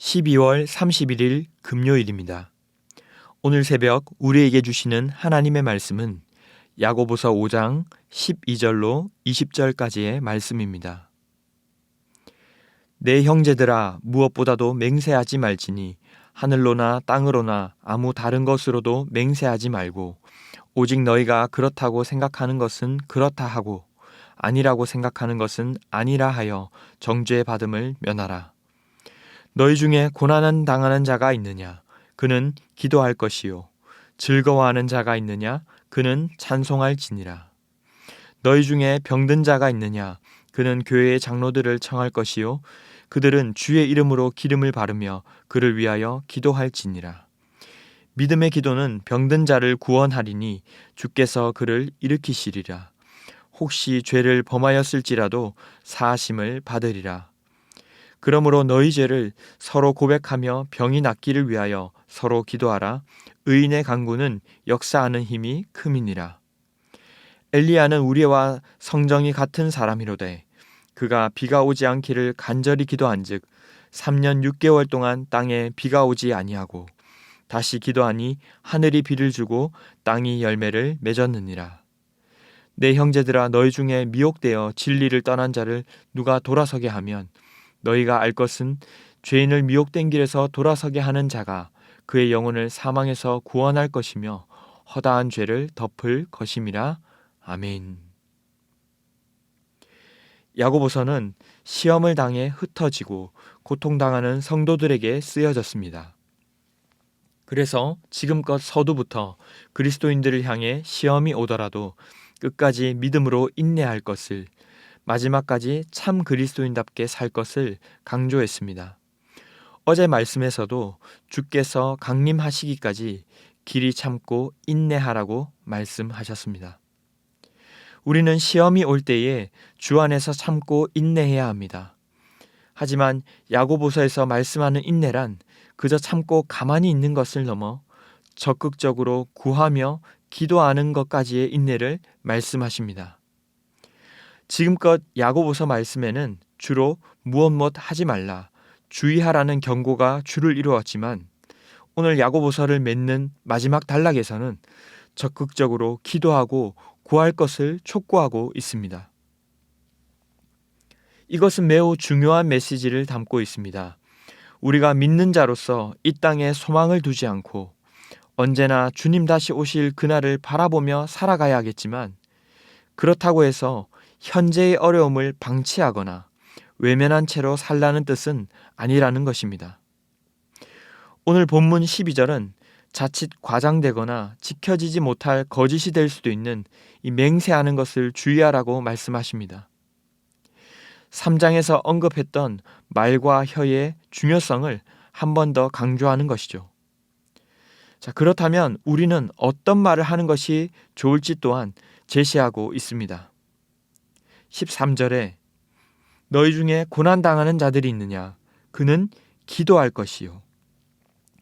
12월 31일 금요일입니다. 오늘 새벽 우리에게 주시는 하나님의 말씀은 야고보서 5장 12절로 20절까지의 말씀입니다. 내 형제들아, 무엇보다도 맹세하지 말지니 하늘로나 땅으로나 아무 다른 것으로도 맹세하지 말고 오직 너희가 그렇다고 생각하는 것은 그렇다 하고 아니라고 생각하는 것은 아니라 하여 정죄 받음을 면하라. 너희 중에 고난을 당하는 자가 있느냐? 그는 기도할 것이요. 즐거워하는 자가 있느냐? 그는 찬송할지니라. 너희 중에 병든 자가 있느냐? 그는 교회의 장로들을 청할 것이요. 그들은 주의 이름으로 기름을 바르며 그를 위하여 기도할지니라. 믿음의 기도는 병든 자를 구원하리니 주께서 그를 일으키시리라. 혹시 죄를 범하였을지라도 사하심을 받으리라. 그러므로 너희 죄를 서로 고백하며 병이 낫기를 위하여 서로 기도하라. 의인의 간구는 역사하는 힘이 큼이니라. 엘리야는 우리와 성정이 같은 사람이로되 그가 비가 오지 않기를 간절히 기도한즉 3년 6개월 동안 땅에 비가 오지 아니하고 다시 기도하니 하늘이 비를 주고 땅이 열매를 맺었느니라. 내 형제들아, 너희 중에 미혹되어 진리를 떠난 자를 누가 돌아서게 하면 너희가 알 것은 죄인을 미혹된 길에서 돌아서게 하는 자가 그의 영혼을 사망에서 구원할 것이며 허다한 죄를 덮을 것임이라. 아멘. 야고보서는 시험을 당해 흩어지고 고통당하는 성도들에게 쓰여졌습니다. 그래서 지금껏 서두부터 그리스도인들을 향해 시험이 오더라도 끝까지 믿음으로 인내할 것을, 마지막까지 참 그리스도인답게 살 것을 강조했습니다. 어제 말씀에서도 주께서 강림하시기까지 길이 참고 인내하라고 말씀하셨습니다. 우리는 시험이 올 때에 주 안에서 참고 인내해야 합니다. 하지만 야고보서에서 말씀하는 인내란 그저 참고 가만히 있는 것을 넘어 적극적으로 구하며 기도하는 것까지의 인내를 말씀하십니다. 지금껏 야고보서 말씀에는 주로 무엇 하지 말라, 주의하라는 경고가 주를 이루었지만 오늘 야고보서를 맺는 마지막 단락에서는 적극적으로 기도하고 구할 것을 촉구하고 있습니다. 이것은 매우 중요한 메시지를 담고 있습니다. 우리가 믿는 자로서 이 땅에 소망을 두지 않고 언제나 주님 다시 오실 그날을 바라보며 살아가야 하겠지만 그렇다고 해서 현재의 어려움을 방치하거나 외면한 채로 살라는 뜻은 아니라는 것입니다. 오늘 본문 12절은 자칫 과장되거나 지켜지지 못할 거짓이 될 수도 있는 이 맹세하는 것을 주의하라고 말씀하십니다. 3장에서 언급했던 말과 혀의 중요성을 한 번 더 강조하는 것이죠. 자, 그렇다면 우리는 어떤 말을 하는 것이 좋을지 또한 제시하고 있습니다. 13절에 너희 중에 고난당하는 자들이 있느냐? 그는 기도할 것이요.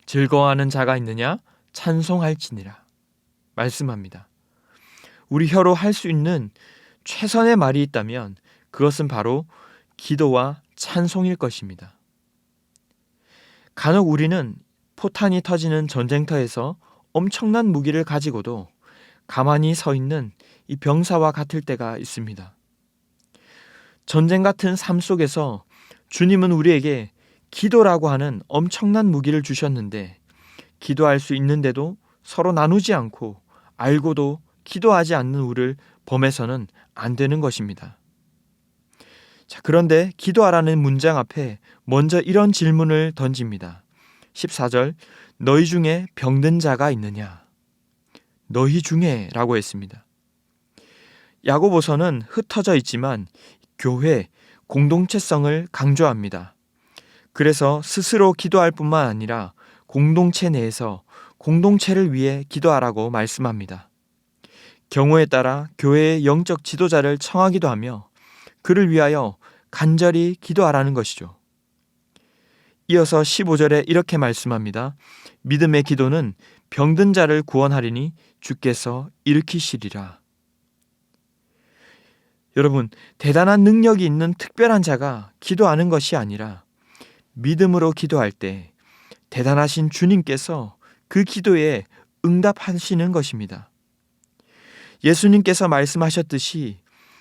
즐거워하는 자가 있느냐? 찬송할지니라. 말씀합니다. 우리 혀로 할 수 있는 최선의 말이 있다면 그것은 바로 기도와 찬송일 것입니다. 간혹 우리는 포탄이 터지는 전쟁터에서 엄청난 무기를 가지고도 가만히 서 있는 이 병사와 같을 때가 있습니다. 전쟁 같은 삶 속에서 주님은 우리에게 기도라고 하는 엄청난 무기를 주셨는데 기도할 수 있는데도 서로 나누지 않고 알고도 기도하지 않는 우리를 범해서는 안 되는 것입니다. 자, 그런데 기도하라는 문장 앞에 먼저 이런 질문을 던집니다. 14절, 너희 중에 병든 자가 있느냐? 너희 중에 라고 했습니다. 야고보서는 흩어져 있지만 교회, 공동체성을 강조합니다. 그래서 스스로 기도할 뿐만 아니라 공동체 내에서 공동체를 위해 기도하라고 말씀합니다. 경우에 따라 교회의 영적 지도자를 청하기도 하며 그를 위하여 간절히 기도하라는 것이죠. 이어서 15절에 이렇게 말씀합니다. 믿음의 기도는 병든 자를 구원하리니 주께서 일으키시리라. 여러분, 대단한 능력이 있는 특별한 자가 기도하는 것이 아니라 믿음으로 기도할 때 대단하신 주님께서 그 기도에 응답하시는 것입니다. 예수님께서 말씀하셨듯이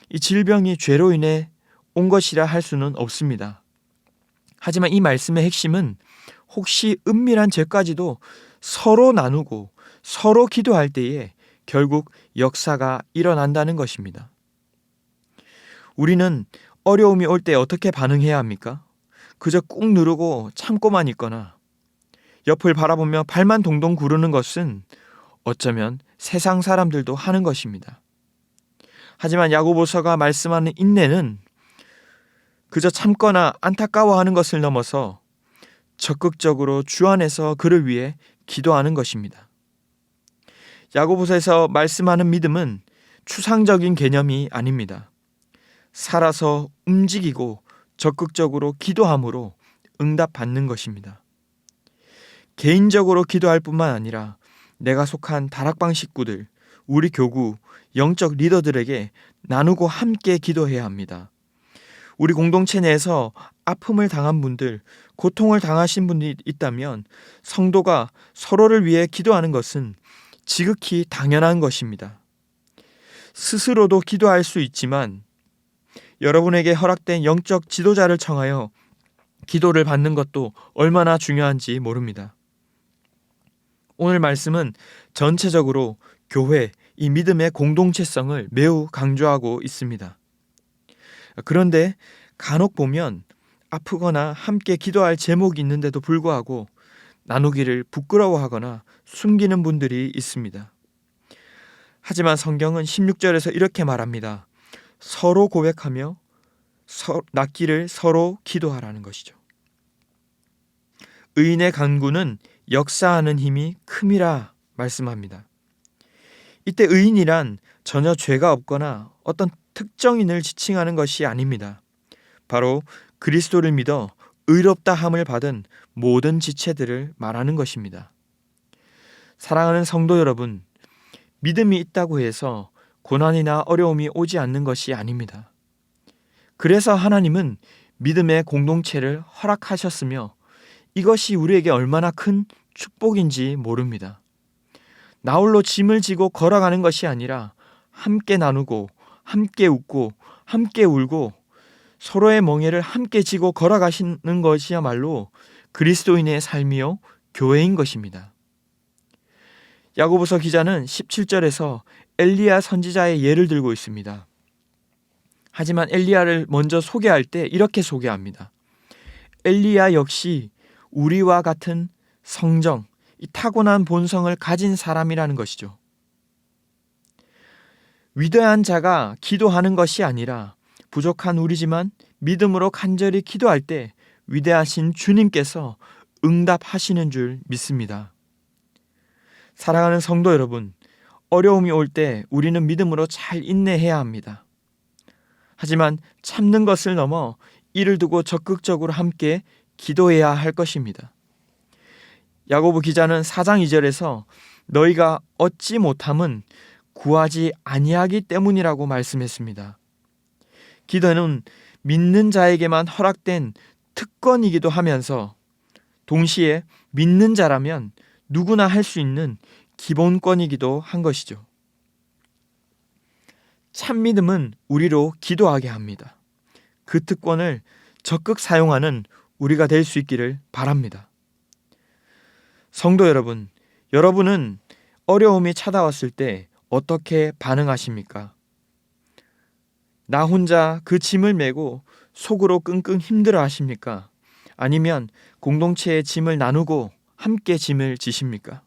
이 질병이 죄로 인해 온 것이라 할 수는 없습니다. 하지만 이 말씀의 핵심은 혹시 은밀한 죄까지도 서로 나누고 서로 기도할 때에 결국 역사가 일어난다는 것입니다. 우리는 어려움이 올 때 어떻게 반응해야 합니까? 그저 꾹 누르고 참고만 있거나 옆을 바라보며 발만 동동 구르는 것은 어쩌면 세상 사람들도 하는 것입니다. 하지만 야고보서가 말씀하는 인내는 그저 참거나 안타까워하는 것을 넘어서 적극적으로 주 안에서 그를 위해 기도하는 것입니다. 야고보서에서 말씀하는 믿음은 추상적인 개념이 아닙니다. 살아서 움직이고 적극적으로 기도함으로 응답받는 것입니다. 개인적으로 기도할 뿐만 아니라 내가 속한 다락방 식구들, 우리 교구, 영적 리더들에게 나누고 함께 기도해야 합니다. 우리 공동체 내에서 아픔을 당한 분들, 고통을 당하신 분이 있다면 성도가 서로를 위해 기도하는 것은 지극히 당연한 것입니다. 스스로도 기도할 수 있지만 여러분에게 허락된 영적 지도자를 청하여 기도를 받는 것도 얼마나 중요한지 모릅니다. 오늘 말씀은 전체적으로 교회, 이 믿음의 공동체성을 매우 강조하고 있습니다. 그런데 간혹 보면 아프거나 함께 기도할 제목이 있는데도 불구하고 나누기를 부끄러워하거나 숨기는 분들이 있습니다. 하지만 성경은 16절에서 이렇게 말합니다. 서로 고백하며 낫기를 서로 기도하라는 것이죠. 의인의 간구는 역사하는 힘이 큼이라 말씀합니다. 이때 의인이란 전혀 죄가 없거나 어떤 특정인을 지칭하는 것이 아닙니다. 바로 그리스도를 믿어 의롭다 함을 받은 모든 지체들을 말하는 것입니다. 사랑하는 성도 여러분, 믿음이 있다고 해서 고난이나 어려움이 오지 않는 것이 아닙니다. 그래서 하나님은 믿음의 공동체를 허락하셨으며 이것이 우리에게 얼마나 큰 축복인지 모릅니다. 나홀로 짐을 지고 걸어가는 것이 아니라 함께 나누고 함께 웃고 함께 울고 서로의 멍에를 함께 지고 걸어가시는 것이야말로 그리스도인의 삶이요 교회인 것입니다. 야고보서 기자는 17절에서 엘리야 선지자의 예를 들고 있습니다. 하지만 엘리야를 먼저 소개할 때 이렇게 소개합니다. 엘리야 역시 우리와 같은 성정, 이 타고난 본성을 가진 사람이라는 것이죠. 위대한 자가 기도하는 것이 아니라 부족한 우리지만 믿음으로 간절히 기도할 때 위대하신 주님께서 응답하시는 줄 믿습니다. 사랑하는 성도 여러분, 어려움이 올 때 우리는 믿음으로 잘 인내해야 합니다. 하지만 참는 것을 넘어 이를 두고 적극적으로 함께 기도해야 할 것입니다. 야고보 기자는 4장 2절에서 너희가 얻지 못함은 구하지 아니하기 때문이라고 말씀했습니다. 기도는 믿는 자에게만 허락된 특권이기도 하면서 동시에 믿는 자라면 누구나 할 수 있는 기본권이기도 한 것이죠. 참 믿음은 우리로 기도하게 합니다. 그 특권을 적극 사용하는 우리가 될 수 있기를 바랍니다. 성도 여러분, 여러분은 어려움이 찾아왔을 때 어떻게 반응하십니까? 나 혼자 그 짐을 메고 속으로 끙끙 힘들어 하십니까? 아니면 공동체의 짐을 나누고 함께 짐을 지십니까?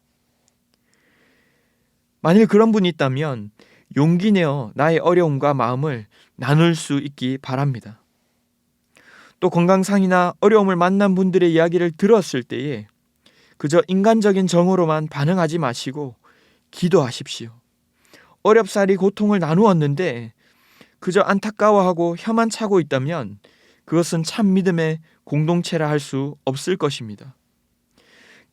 만일 그런 분이 있다면 용기 내어 나의 어려움과 마음을 나눌 수 있기 바랍니다. 또 건강상이나 어려움을 만난 분들의 이야기를 들었을 때에 그저 인간적인 정으로만 반응하지 마시고 기도하십시오. 어렵사리 고통을 나누었는데 그저 안타까워하고 혀만 차고 있다면 그것은 참 믿음의 공동체라 할 수 없을 것입니다.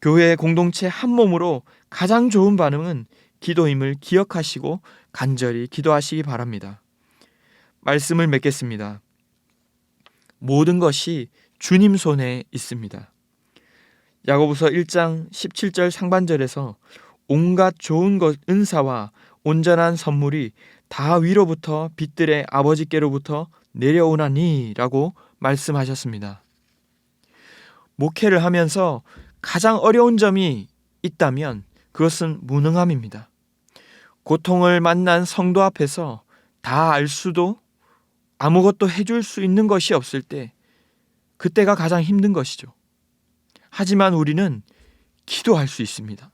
교회의 공동체 한 몸으로 가장 좋은 반응은 기도임을 기억하시고 간절히 기도하시기 바랍니다. 말씀을 맺겠습니다. 모든 것이 주님 손에 있습니다. 야고보서 1장 17절 상반절에서 온갖 좋은 것 은사와 온전한 선물이 다 위로부터 빛들의 아버지께로부터 내려오나니 라고 말씀하셨습니다. 목회를 하면서 가장 어려운 점이 있다면 그것은 무능함입니다. 고통을 만난 성도 앞에서 다 알 수도 아무것도 해줄 수 있는 것이 없을 때 그때가 가장 힘든 것이죠. 하지만 우리는 기도할 수 있습니다.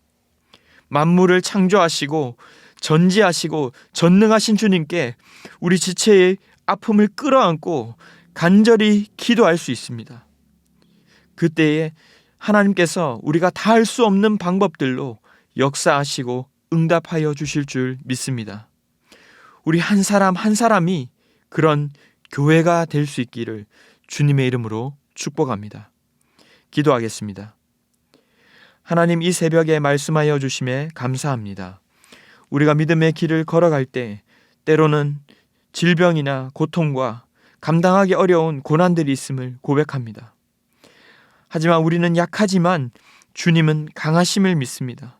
만물을 창조하시고 전지하시고 전능하신 주님께 우리 지체의 아픔을 끌어안고 간절히 기도할 수 있습니다. 그때에 하나님께서 우리가 다 할 수 없는 방법들로 역사하시고 응답하여 주실 줄 믿습니다. 우리 한 사람 한 사람이 그런 교회가 될 수 있기를 주님의 이름으로 축복합니다. 기도하겠습니다. 하나님, 이 새벽에 말씀하여 주심에 감사합니다. 우리가 믿음의 길을 걸어갈 때 때로는 질병이나 고통과 감당하기 어려운 고난들이 있음을 고백합니다. 하지만 우리는 약하지만 주님은 강하심을 믿습니다.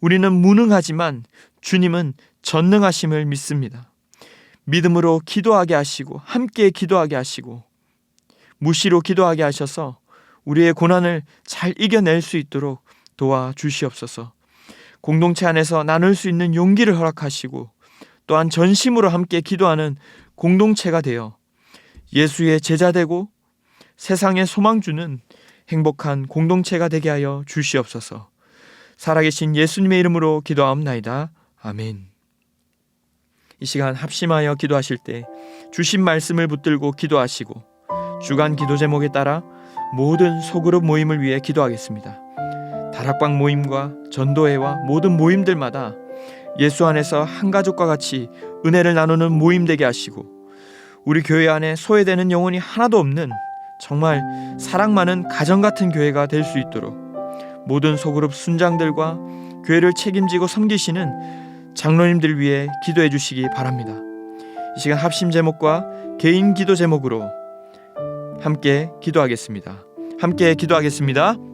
우리는 무능하지만 주님은 전능하심을 믿습니다. 믿음으로 기도하게 하시고 함께 기도하게 하시고 무시로 기도하게 하셔서 우리의 고난을 잘 이겨낼 수 있도록 도와주시옵소서. 공동체 안에서 나눌 수 있는 용기를 허락하시고 또한 전심으로 함께 기도하는 공동체가 되어 예수의 제자 되고 세상에 소망 주는 행복한 공동체가 되게 하여 주시옵소서. 살아계신 예수님의 이름으로 기도하옵나이다. 아멘. 이 시간 합심하여 기도하실 때 주신 말씀을 붙들고 기도하시고 주간 기도 제목에 따라 모든 소그룹 모임을 위해 기도하겠습니다. 다락방 모임과 전도회와 모든 모임들마다 예수 안에서 한 가족과 같이 은혜를 나누는 모임 되게 하시고 우리 교회 안에 소외되는 영혼이 하나도 없는 정말 사랑 많은 가정 같은 교회가 될 수 있도록 모든 소그룹 순장들과 교회를 책임지고 섬기시는 장로님들 위해 기도해 주시기 바랍니다. 이 시간 합심 제목과 개인 기도 제목으로 함께 기도하겠습니다. 함께 기도하겠습니다.